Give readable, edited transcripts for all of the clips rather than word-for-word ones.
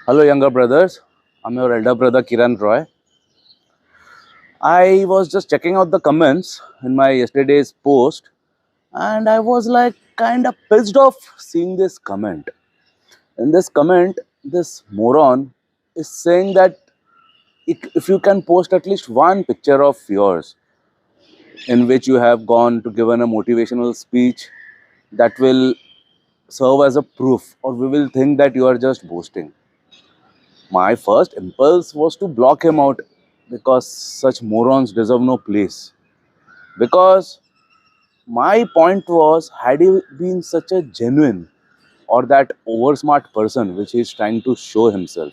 Hello, younger brothers. I'm your elder brother Kiran Roy. I was just checking out the comments in my yesterday's post, and I was like kind of pissed off seeing this comment. In this comment, this moron is saying that if you can post at least one picture of yours in which you have gone to given a motivational speech, that will serve as a proof, or we will think that you are just boasting. My first impulse was to block him out because such morons deserve no place. Because my point was, had he been such a genuine or that over smart person which he is trying to show himself,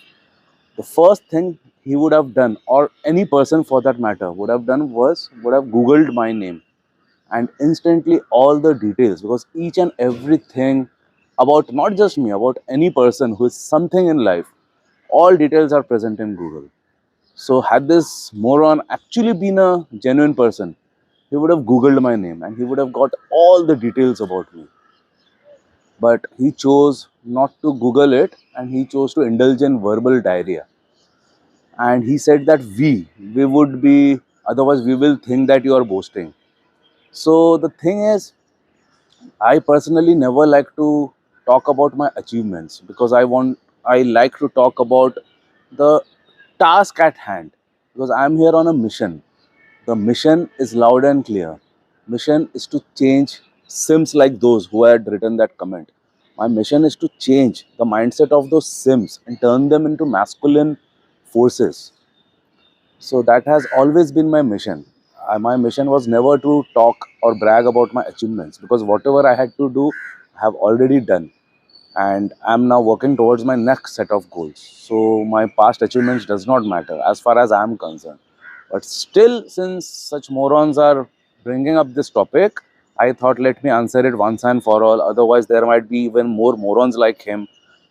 the first thing he would have done, or any person for that matter, would have done was would have googled my name and instantly all the details, because each and everything about not just me, about any person who is something in life, all details are present in Google. So, had this moron actually been a genuine person, he would have Googled my name and he would have got all the details about me. But he chose not to Google it and he chose to indulge in verbal diarrhea. And he said that we would be, otherwise, we will think that you are boasting. So, the thing is, I personally never like to talk about my achievements because I like to talk about the task at hand, because I'm here on a mission. The mission is loud and clear. Mission is to change Sims like those who had written that comment. My mission is to change the mindset of those Sims and turn them into masculine forces. So that has always been my mission. My mission was never to talk or brag about my achievements, because whatever I had to do, I have already done, and I'm now working towards my next set of goals. So my past achievements does not matter as far as I'm concerned. But still, since such morons are bringing up this topic, I thought let me answer it once and for all. Otherwise, there might be even more morons like him.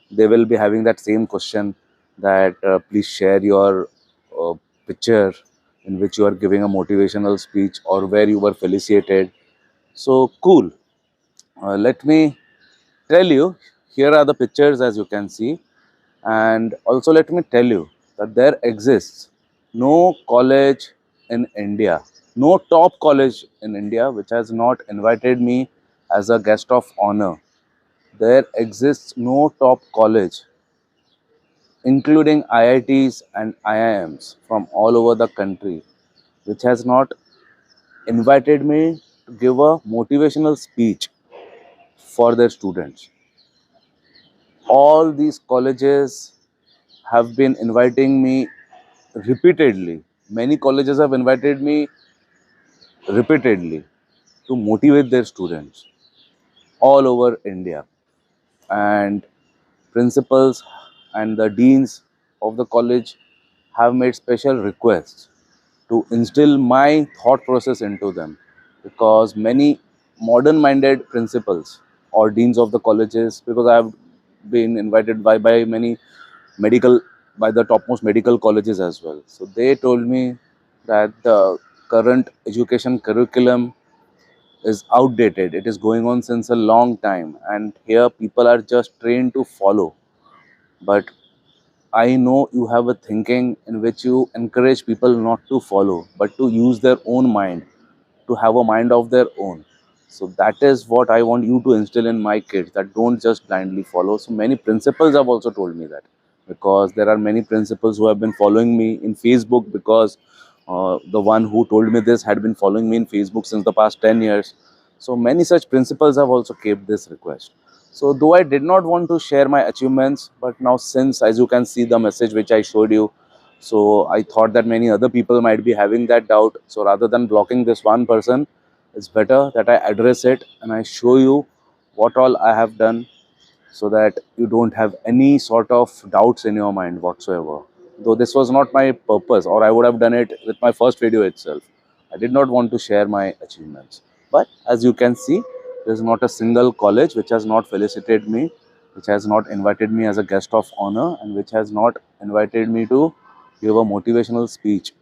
They will be having that same question that please share your uh, picture in which you are giving a motivational speech or where you were felicitated. So cool. Let me tell you, here are the pictures as you can see, and also let me tell you that there exists no college in India, no top college in India which has not invited me as a guest of honor. There exists no top college, including IITs and IIMs from all over the country, which has not invited me to give a motivational speech for their students. All these colleges have been inviting me repeatedly. Many colleges have invited me repeatedly to motivate their students all over India. And principals and the deans of the college have made special requests to instill my thought process into them, because many modern minded principals or deans of the colleges, because I have been invited by many medical, by the topmost medical colleges as well. So they told me that the current education curriculum is outdated. It is going on since a long time, and here people are just trained to follow. But I know you have a thinking in which you encourage people not to follow, but to use their own mind, to have a mind of their own. So that is what I want you to instill in my kids, that don't just blindly follow. So many principals have also told me that, because there are many principals who have been following me in Facebook, because the one who told me this had been following me in Facebook since the past 10 years. So many such principals have also kept this request. So though I did not want to share my achievements, but now since, as you can see the message which I showed you, so I thought that many other people might be having that doubt. So rather than blocking this one person, it's better that I address it and I show you what all I have done, so that you don't have any sort of doubts in your mind whatsoever. Though this was not my purpose, or I would have done it with my first video itself. I did not want to share my achievements. But as you can see, there is not a single college which has not felicitated me, which has not invited me as a guest of honor, and which has not invited me to give a motivational speech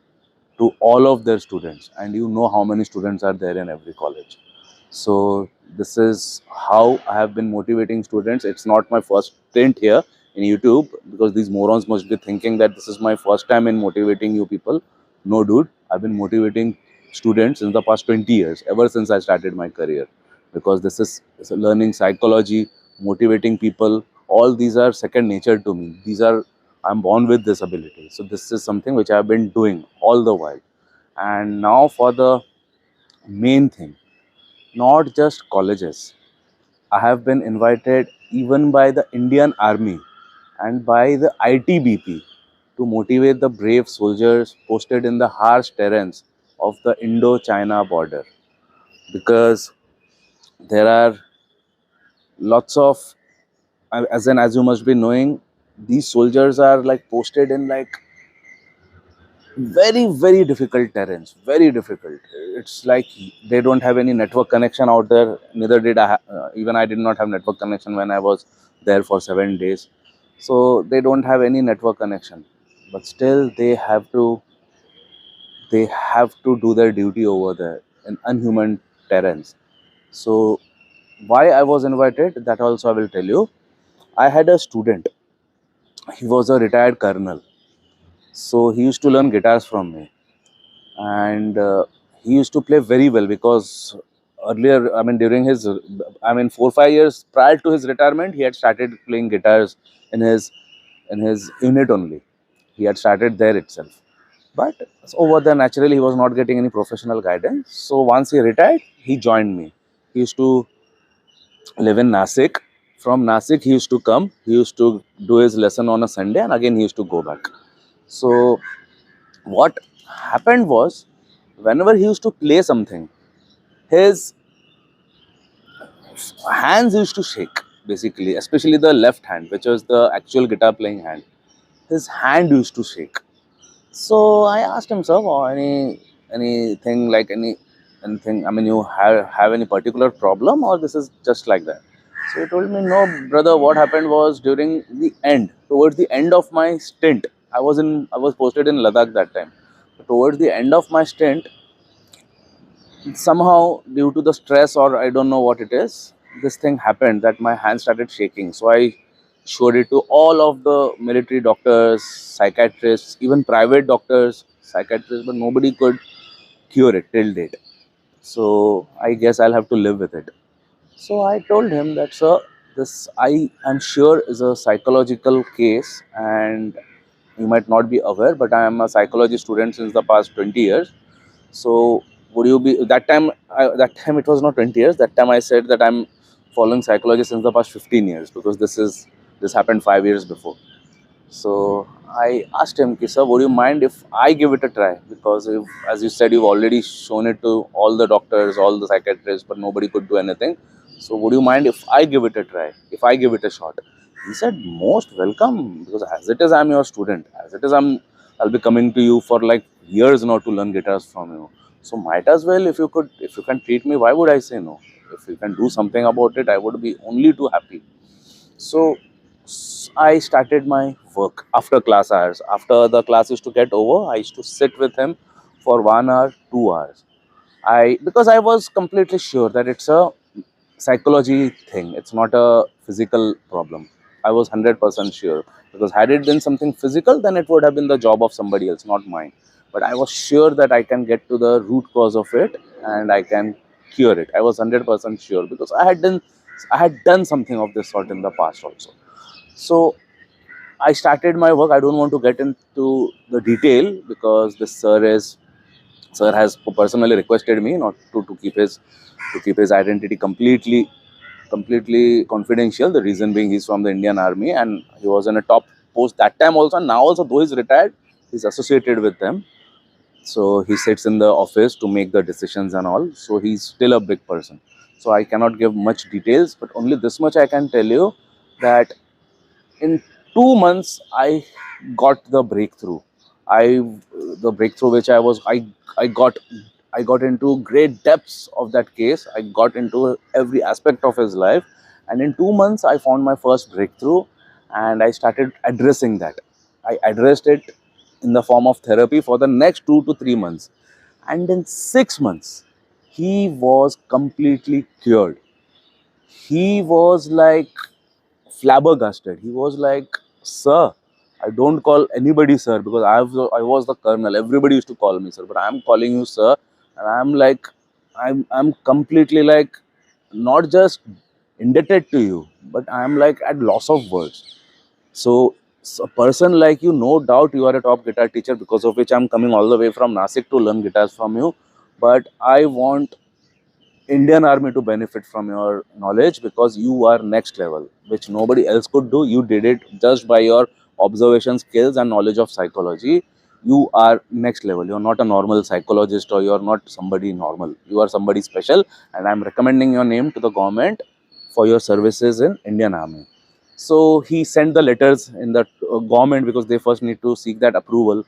to all of their students. And you know how many students are there in every college. So this is how I have been motivating students. It's not my first stint here in YouTube, because these morons must be thinking that this is my first time in motivating you people. No, dude, I've been motivating students in the past 20 years, ever since I started my career, because this is learning psychology, motivating people. All these are second nature to me. These are, I'm born with this ability. So this is something which I've been doing all the while. And now for the main thing, not just colleges. I have been invited even by the Indian Army and by the ITBP to motivate the brave soldiers posted in the harsh terrains of the Indo-China border, because there are lots of, as you must be knowing, these soldiers are like posted in like very difficult terrains, very difficult. It's like they don't have any network connection out there. Neither did even I did not have network connection when I was there for 7 days. So they don't have any network connection, but still they have to do their duty over there in unhuman terrains. So why I was invited, that also I will tell you. I had a student. He was a retired colonel, so he used to learn guitars from me. And he used to play very well, because earlier, I mean, during his, I mean, 4 5 years prior to his retirement, he had started playing guitars in his unit only. He had started there itself. But over there, naturally, he was not getting any professional guidance. So once he retired, he joined me. He used to live in Nasik. From Nasik, he used to come. He used to do his lesson on a Sunday, and again he used to go back. So what happened was, whenever he used to play something, his hands used to shake, basically, especially the left hand, which was the actual guitar playing hand. His hand used to shake. So I asked him, sir, or anything like anything, I mean, you have any particular problem, or this is just like that? So he told me, no, brother, what happened was, towards the end of my stint, I was posted in Ladakh that time. Towards the end of my stint, somehow, due to the stress, or I don't know what it is, this thing happened that my hand started shaking. So I showed it to all of the military doctors, psychiatrists, even private doctors, psychiatrists, but nobody could cure it till date. So I guess I'll have to live with it. So I told him that, sir, this I am sure is a psychological case, and you might not be aware, but I am a psychology student since the past 20 years. So would you be that time it was not 20 years. That time I said that I'm following psychology since the past 15 years, because this happened 5 years before. So I asked him, sir, would you mind if I give it a try? Because if, as you said, you've already shown it to all the doctors, all the psychiatrists, but nobody could do anything. So would you mind if I give it a try? If I give it a shot? He said, most welcome, because as it is, I'm your student. As it is, I'll be coming to you for like years now to learn guitars from you. So might as well, if you can treat me, why would I say no? If you can do something about it, I would be only too happy. So I started my work after class hours. After the class used to get over, I used to sit with him for 1 hour, 2 hours. Because I was completely sure that it's a psychology thing. It's not a physical problem. I was 100% sure, because had it been something physical, then it would have been the job of somebody else, not mine. But I was sure that I can get to the root cause of it, and I can cure it. I was 100% sure, because I had done something of this sort in the past also. So I started my work. I don't want to get into the detail, because the sir has personally requested me not to keep his identity completely confidential. The reason being, he's from the Indian Army, and he was in a top post that time also. And now also, though he's retired, he's associated with them. So he sits in the office to make the decisions and all. So he's still a big person. So I cannot give much details, but only this much I can tell you, that in 2 months I got the breakthrough. I The breakthrough which I got into great depths of that case. I got into every aspect of his life, and in 2 months I found my first breakthrough, and I started addressing that. I addressed it in the form of therapy for the next 2 to 3 months, and in 6 months he was completely cured. He was like flabbergasted. He was like, sir. I don't call anybody sir because I was the colonel. Everybody used to call me sir, but I'm calling you sir, and I'm like, I'm completely like not just indebted to you, but I'm like at loss of words. So, a person like you, no doubt you are a top guitar teacher, because of which I'm coming all the way from Nasik to learn guitars from you. But I want Indian Army to benefit from your knowledge, because you are next level, which nobody else could do. You did it just by your observation skills and knowledge of psychology. You are next level. You're not a normal psychologist, or you're not somebody normal. You are somebody special, and I'm recommending your name to the government for your services in Indian Army. So he sent the letters in the government, because they first need to seek that approval.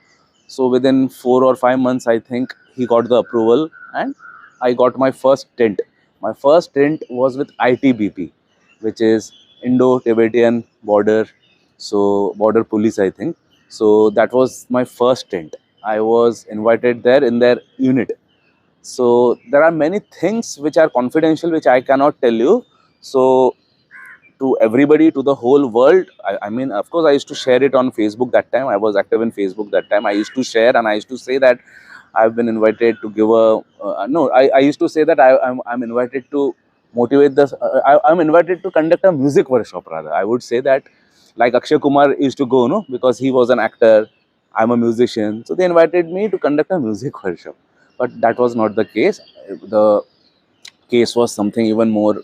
So within 4 or 5 months, I think he got the approval, and I got my first stint. My first stint was with ITBP, which is Indo-Tibetan Border, so border police, I think. So that was my first stint. I was invited there in their unit. So there are many things which are confidential, which I cannot tell you. So to everybody, to the whole world. I mean, of course, I used to share it on Facebook that time. I was active in Facebook that time. I used to share, and I used to say that I've been invited to give a. No, I used to say that I'm invited to motivate the. I'm invited to conduct a music workshop, rather. I would say that, like Akshay Kumar used to go, no, because he was an actor. I'm a musician. So they invited me to conduct a music workshop. But that was not the case. The case was something even more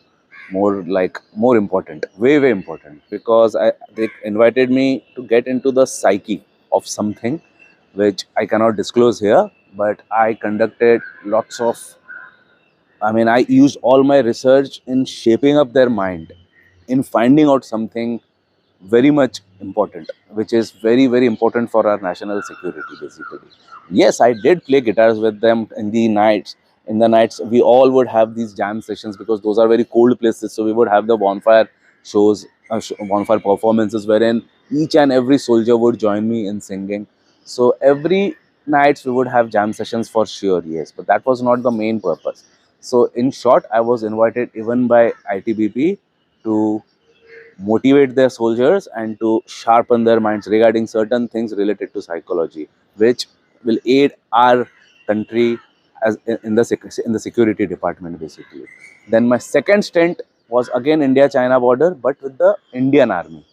important, way important, because they invited me to get into the psyche of something which I cannot disclose here. But I conducted lots of, I mean, I used all my research in shaping up their mind, in finding out something very much important, which is very important for our national security, basically. Yes, I did play guitars with them in the nights. In the nights, we all would have these jam sessions, because those are very cold places. So we would have the bonfire shows, bonfire performances, wherein each and every soldier would join me in singing. So every nights we would have jam sessions for sure, yes, but that was not the main purpose. So in short, I was invited even by ITBP to motivate their soldiers and to sharpen their minds regarding certain things related to psychology, which will aid our country as in the security department, basically. Then my second stint was again India China border, but with the Indian Army.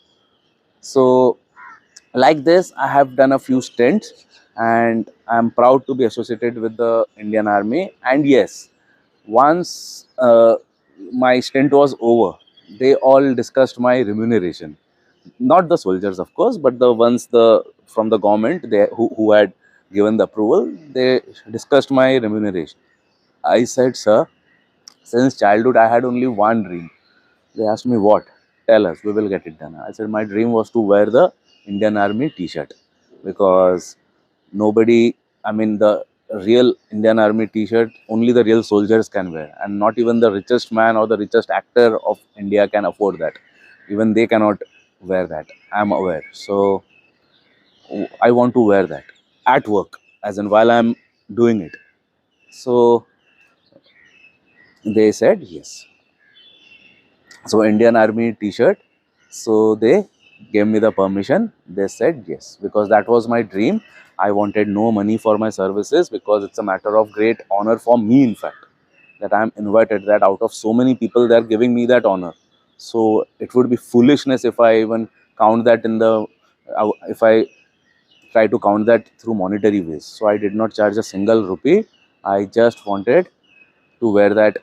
So like this, I have done a few stints, and I'm proud to be associated with the Indian Army. And yes, once my stint was over, they all discussed my remuneration. Not the soldiers, of course, but the ones the from the government, who had given the approval. They discussed my remuneration. I said, sir, since childhood I had only one dream. They asked me, what? Tell us, we will get it done. I said, my dream was to wear the Indian Army t-shirt, because nobody, I mean, the real Indian Army t-shirt, only the real soldiers can wear. And not even the richest man or the richest actor of India can afford that. Even they cannot wear that. I'm aware. So I want to wear that at work, as in while I'm doing it. So they said yes. So Indian Army t-shirt. So they gave me the permission. They said yes, because that was my dream. I wanted no money for my services, because it's a matter of great honor for me, in fact, that I'm invited, that out of so many people they're giving me that honor. So it would be foolishness if I even count that in the if I try to count that through monetary ways. So I did not charge a single rupee. I just wanted to wear that,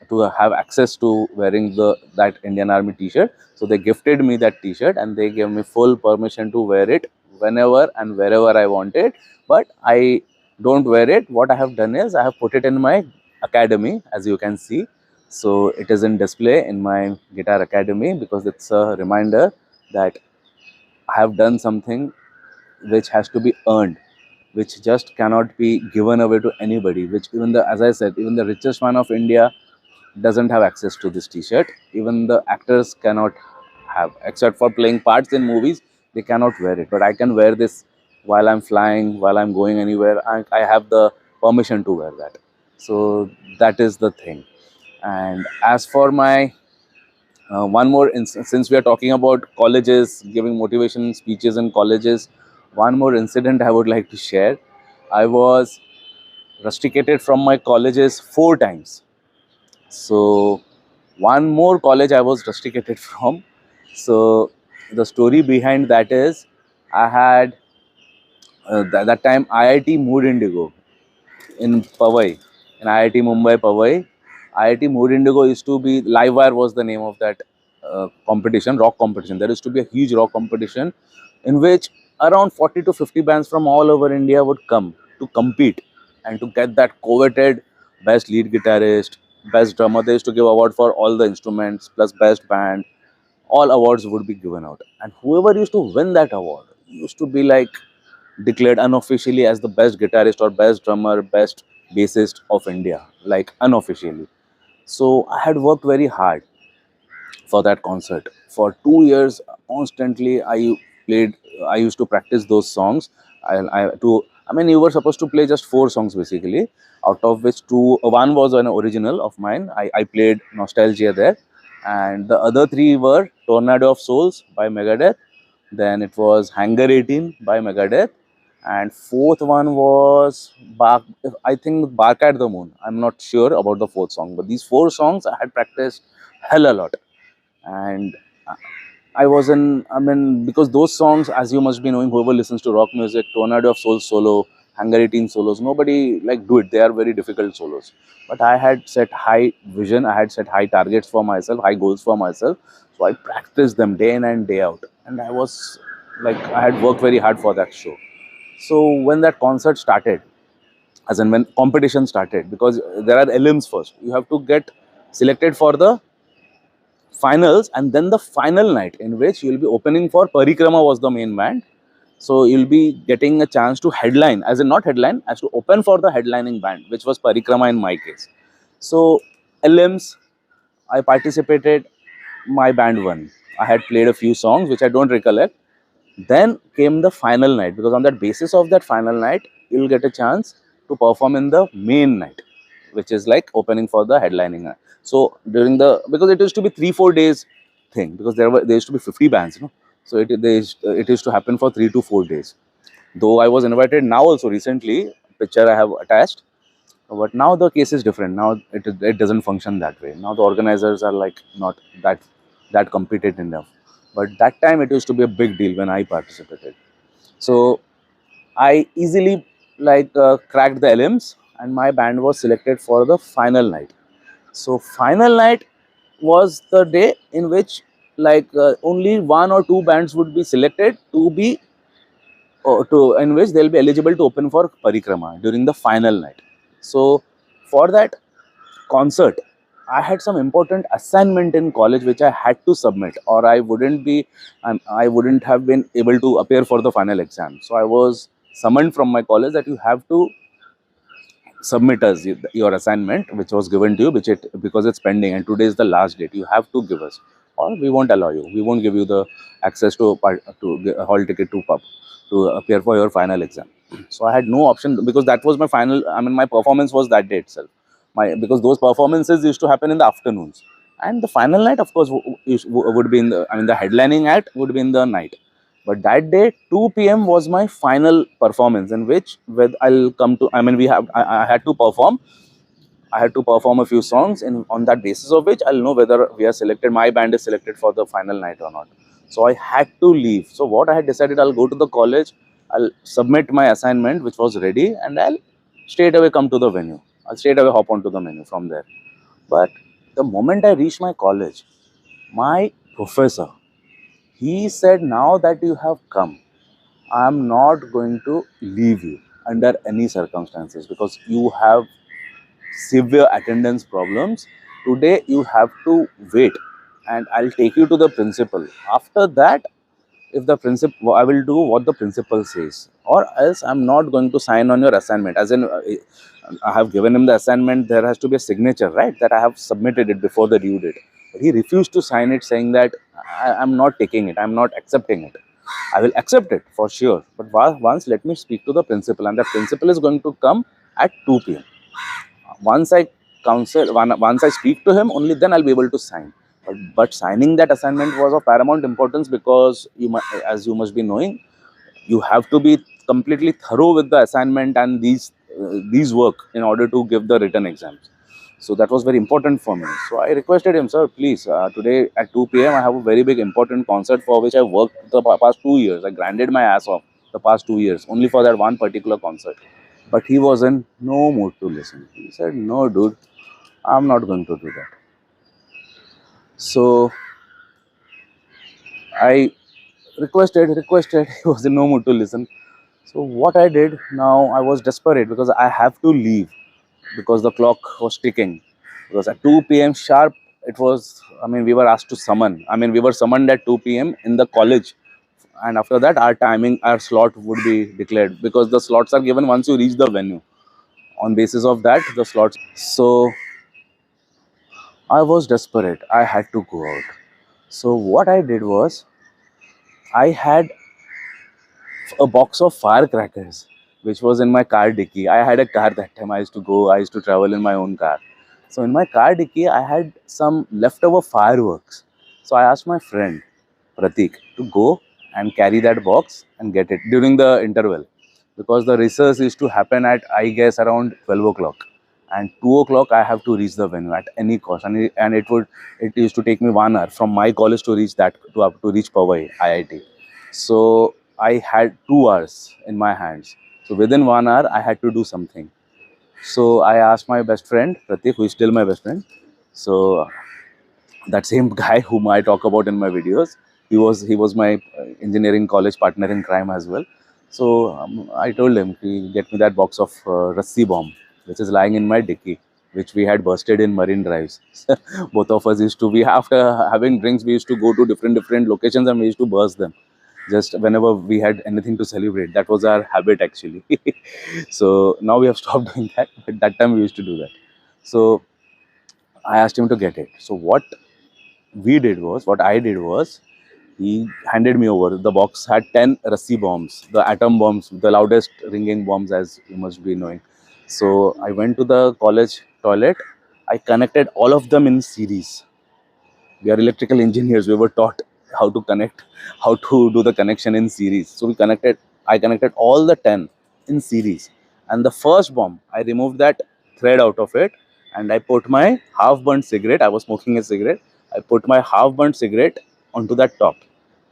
to have access to wearing that Indian Army t-shirt. So they gifted me that t-shirt, and they gave me full permission to wear it whenever and wherever I wanted. But I don't wear it. What I have done is I have put it in my academy, as you can see. So it is in display in my guitar academy, because it's a reminder that I have done something which has to be earned, which just cannot be given away to anybody, which even the, as I said, even the richest man of India doesn't have access to this t-shirt. Even the actors cannot have, except for playing parts in movies, they cannot wear it. But I can wear this while I'm flying, while I'm going anywhere. I have the permission to wear that. So that is the thing. And as for my One more, since we are talking about colleges, giving motivation speeches in colleges, one more incident I would like to share. I was rusticated from my colleges 4 times. So, one more college I was rusticated from. So, the story behind that is I had that time IIT Mood Indigo in Powai, in IIT Mumbai Powai. IIT Mood Indigo used to be, Livewire was the name of that competition, rock competition. There used to be a huge rock competition in which around 40 to 50 bands from all over India would come to compete and to get that coveted best lead guitarist, best drummer. They used to give award for all the instruments plus best band. All awards would be given out, and whoever used to win that award used to be like declared unofficially as the best guitarist or best drummer, best bassist of India, like unofficially. So I had worked very hard for that concert. For 2 years, constantly played. I used to practice those songs. I mean, you were supposed to play just 4 songs basically, out of which one was an original of mine. I played Nostalgia there, and the other three were Tornado of Souls by Megadeth. Then it was Hangar 18 by Megadeth, and fourth one was Bark. I think Bark at the Moon. I'm not sure about the fourth song, but these 4 songs I had practiced hell a lot, and I was in. I mean, because those songs, as you must be knowing, whoever listens to rock music, Tornado of Soul solo, Hangar 18 solos, nobody like do it. They are very difficult solos. But I had set high vision. I had set high targets for myself, high goals for myself. So I practiced them day in and day out, and I was like, I had worked very hard for that show. So when that concert started, as in when competition started, because there are elims first, you have to get selected for the finals, and then the final night in which you'll be opening for Parikrama was the main band. So you'll be getting a chance to headline, as in not headline, as to open for the headlining band, which was Parikrama in my case. So elims, I participated, my band won. I had played a few songs which I don't recollect. Then came the final night, because on that basis of that final night, you'll get a chance to perform in the main night, which is like opening for the headlining night. So during the, because it used to be 3 4 days thing, because there used to be 50 bands, you know. So it used to happen for 3 to 4 days. Though I was invited now also recently, picture I have attached, but now the case is different. Now it doesn't function that way. Now the organizers are like not that competent enough. But that time it used to be a big deal when I participated. So I easily cracked the elims, and my band was selected for the final night. So final night was the day in which only 1 or 2 bands would be selected to be in which they'll be eligible to open for Parikrama during the final night. So for that concert, I had some important assignment in college which I had to submit, or I wouldn't have been able to appear for the final exam. So I was summoned from my college that you have to submit us your assignment which was given to you, because it's pending and today is the last date. You have to give us, or we won't allow you. We won't give you the access to get a hall ticket to appear for your final exam. So I had no option, because that was my final. I mean, my performance was that day itself. Because those performances used to happen in the afternoons, and the final night, of course, would be in the. I mean, the headlining act would be in the night. But that day, 2 p.m. was my final performance, in which with I'll come to. I mean, I had to perform. I had to perform a few songs, and on that basis of which I'll know whether we are selected. My band is selected for the final night or not. So I had to leave. So what I had decided, I'll go to the college. I'll submit my assignment, which was ready, and I'll straight away come to the venue. I'll straight away hop onto the venue from there. But the moment I reached my college, my professor, he said, now that you have come, I am not going to leave you under any circumstances, because you have severe attendance problems. Today you have to wait, and I'll take you to the principal. After that, if the principal, I will do what the principal says, or else I'm not going to sign on your assignment. As in, I have given him the assignment, there has to be a signature, right, that I have submitted it before the due date. But he refused to sign it, saying that I'm not taking it, I'm not accepting it. I will accept it for sure, but once let me speak to the principal, and the principal is going to come at 2 p.m. Once I speak to him, only then I'll be able to sign. But signing that assignment was of paramount importance because as you must be knowing, you have to be completely thorough with the assignment and these work in order to give the written exams. So that was very important for me. So I requested him, sir, please, today at 2 p.m. I have a very big important concert for which I worked the past 2 years. I grinded my ass off the past 2 years only for that one particular concert. But he was in no mood to listen. He said, no, dude, I'm not going to do that. So I requested. He was in no mood to listen. So what I did now, I was desperate because I have to leave because the clock was ticking. Because at 2 p.m. sharp, it was, I mean, we were asked to summon. I mean, we were summoned at 2 p.m. in the college. And after that, our slot would be declared because the slots are given once you reach the venue. On basis of that, the slots. So I was desperate. I had to go out. So what I did was, I had a box of firecrackers, which was in my car dicky. I had a car that time. I used to travel in my own car. So in my car dicky, I had some leftover fireworks. So I asked my friend Pratik to go and carry that box and get it during the interval, because the recess used to happen at, I guess, around 12 o'clock, and 2 o'clock I have to reach the venue at any cost, and it used to take me 1 hour from my college to reach Powai IIT. So I had 2 hours in my hands. So within 1 hour, I had to do something. So I asked my best friend, Pratik, who is still my best friend. So that same guy whom I talk about in my videos, he was my engineering college partner in crime as well. So I told him to get me that box of Rassi bomb, which is lying in my dicky, which we had bursted in Marine Drives. Both of us used to be, after having drinks, we used to go to different locations and we used to burst them just whenever we had anything to celebrate. That was our habit actually. So now we have stopped doing that, but that time we used to do that. So I asked him to get it. So what I did was, he handed me over. The box had 10 Rassi bombs, the atom bombs, the loudest ringing bombs, as you must be knowing. So I went to the college toilet. I connected all of them in series. We are electrical engineers. We were taught how to do the connection in series. So I connected all the 10 in series. And the first bomb, I removed that thread out of it, and I put my half burnt cigarette. I was smoking a cigarette. I put my half burnt cigarette onto that top,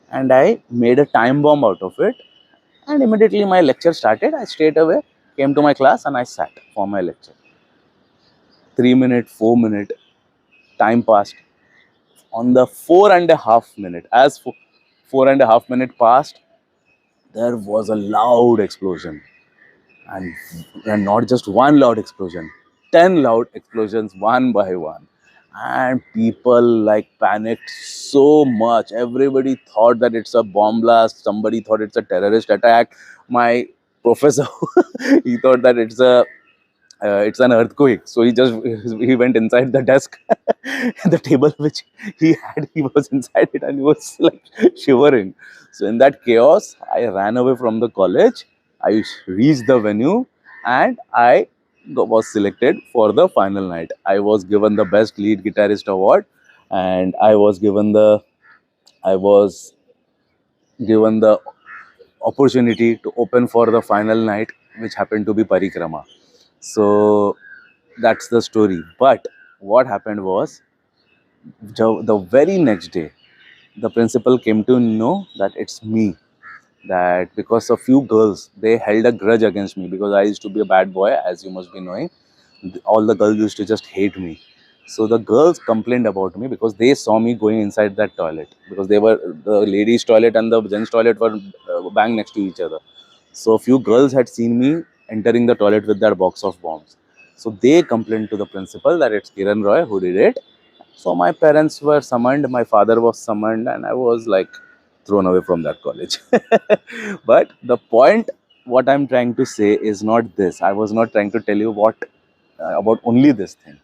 and I made a time bomb out of it. And immediately my lecture started. I straight away came to my class and I sat for my lecture. 3 minute, 4 minute, time passed. On the 4.5 minute, four and a half minute passed, there was a loud explosion. And, and not just one loud explosion, 10 loud explosions, one by one. And people like panicked so much. Everybody thought that it's a bomb blast. Somebody thought it's a terrorist attack. My professor, he thought that it's an earthquake. So he went inside the desk, the table which he was inside it, and he was like shivering. So in that chaos, I ran away from the college. I reached the venue, and I was selected for the final night. I was given the best lead guitarist award, and I was given the opportunity to open for the final night, which happened to be Parikrama. So that's the story. But what happened was, the very next day, the principal came to know that it's me. That because a few girls, they held a grudge against me because I used to be a bad boy, as you must be knowing. All the girls used to just hate me. So the girls complained about me because they saw me going inside that toilet, because the ladies' toilet and the gents' toilet were bang next to each other. So a few girls had seen me entering the toilet with that box of bombs. So they complained to the principal that it's Kiran Roy who did it. So my parents were summoned, my father was summoned, and I was like thrown away from that college. But the point, what I'm trying to say is not this. I was not trying to tell you about only this thing.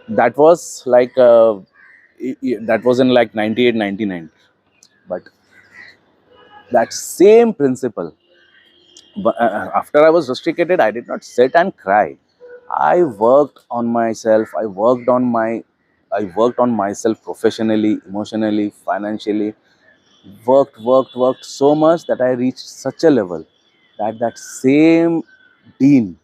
That was that was in like 98, 99. But that same principle, but after I was rusticated, I did not sit and cry. I worked on myself. I worked on my I worked on myself professionally, emotionally, financially, worked so much that I reached such a level that that same dean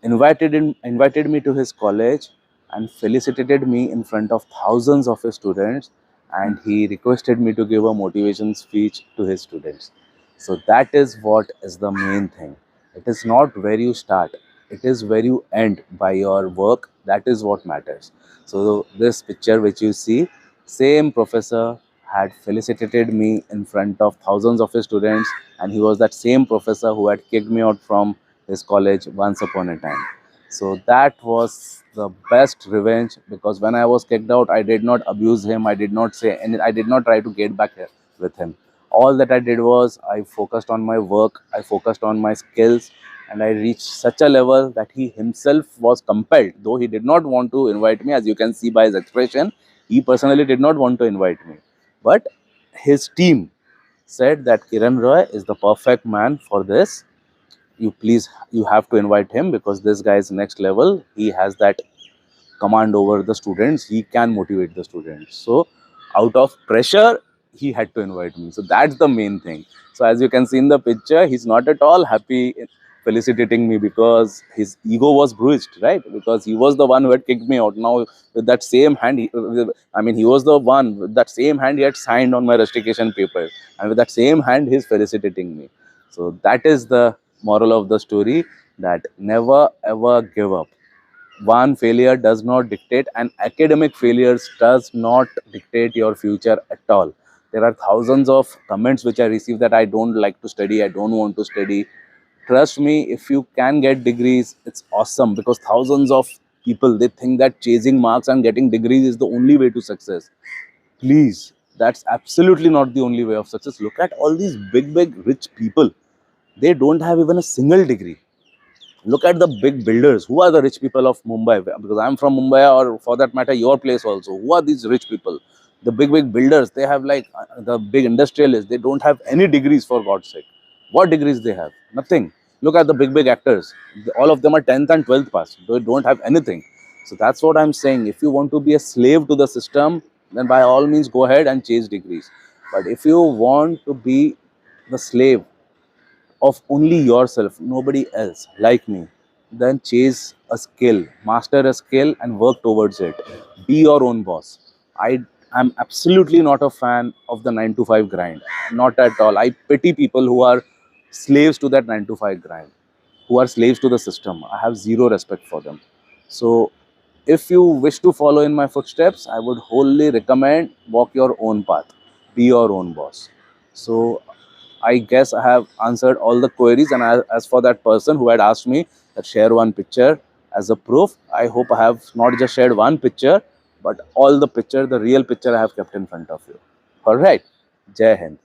invited me to his college and felicitated me in front of thousands of his students, and he requested me to give a motivation speech to his students. So that is what is the main thing. It is not where you start, it is where you end by your work. That is what matters. So this picture which you see, same professor had felicitated me in front of thousands of his students, and he was that same professor who had kicked me out from his college once upon a time. So that was the best revenge, because when I was kicked out, I did not abuse him. I did not say, and I did not try to get back here with him. All that I did was I focused on my work, I focused on my skills, and I reached such a level that he himself was compelled, though he did not want to invite me, as you can see by his expression. He personally did not want to invite me, but his team said that Kiran Roy is the perfect man for this. You have to invite him because this guy is next level. He has that command over the students, he can motivate the students. So out of pressure, he had to invite me. So that's the main thing. So as you can see in the picture, he's not at all happy in felicitating me because his ego was bruised, right? Because he was the one who had kicked me out. Now with that same hand, he was the one with that same hand he had signed on my rustication paper, and with that same hand he's felicitating me. So that is the moral of the story, that never ever give up. One failure does not dictate, and academic failures does not dictate your future at all. There are thousands of comments which I receive that I don't like to study, I don't want to study. Trust me, if you can get degrees, it's awesome, because thousands of people, they think that chasing marks and getting degrees is the only way to success. Please, that's absolutely not the only way of success. Look at all these big rich people, they don't have even a single degree. Look at the big builders. Who are the rich people of Mumbai? Because I'm from Mumbai, or for that matter your place also. Who are these rich people? The big builders, they have like the big industrialists, they don't have any degrees, for God's sake. What degrees they have? Nothing. Look at the big actors, all of them are 10th and 12th pass, they don't have anything. So that's what I'm saying. If you want to be a slave to the system, then by all means go ahead and chase degrees. But if you want to be the slave of only yourself, nobody else like me, then chase a skill, master a skill, and work towards it. Be your own boss. I am absolutely not a fan of the 9 to 5 grind. Not at all. I pity people who are slaves to that 9 to 5 grind, who are slaves to the system. I have zero respect for them. So, if you wish to follow in my footsteps, I would wholly recommend walk your own path, be your own boss. So, I guess I have answered all the queries. And as for that person who had asked me that share one picture as a proof, I hope I have not just shared one picture, but all the picture, the real picture I have kept in front of you. All right. Jai Hind.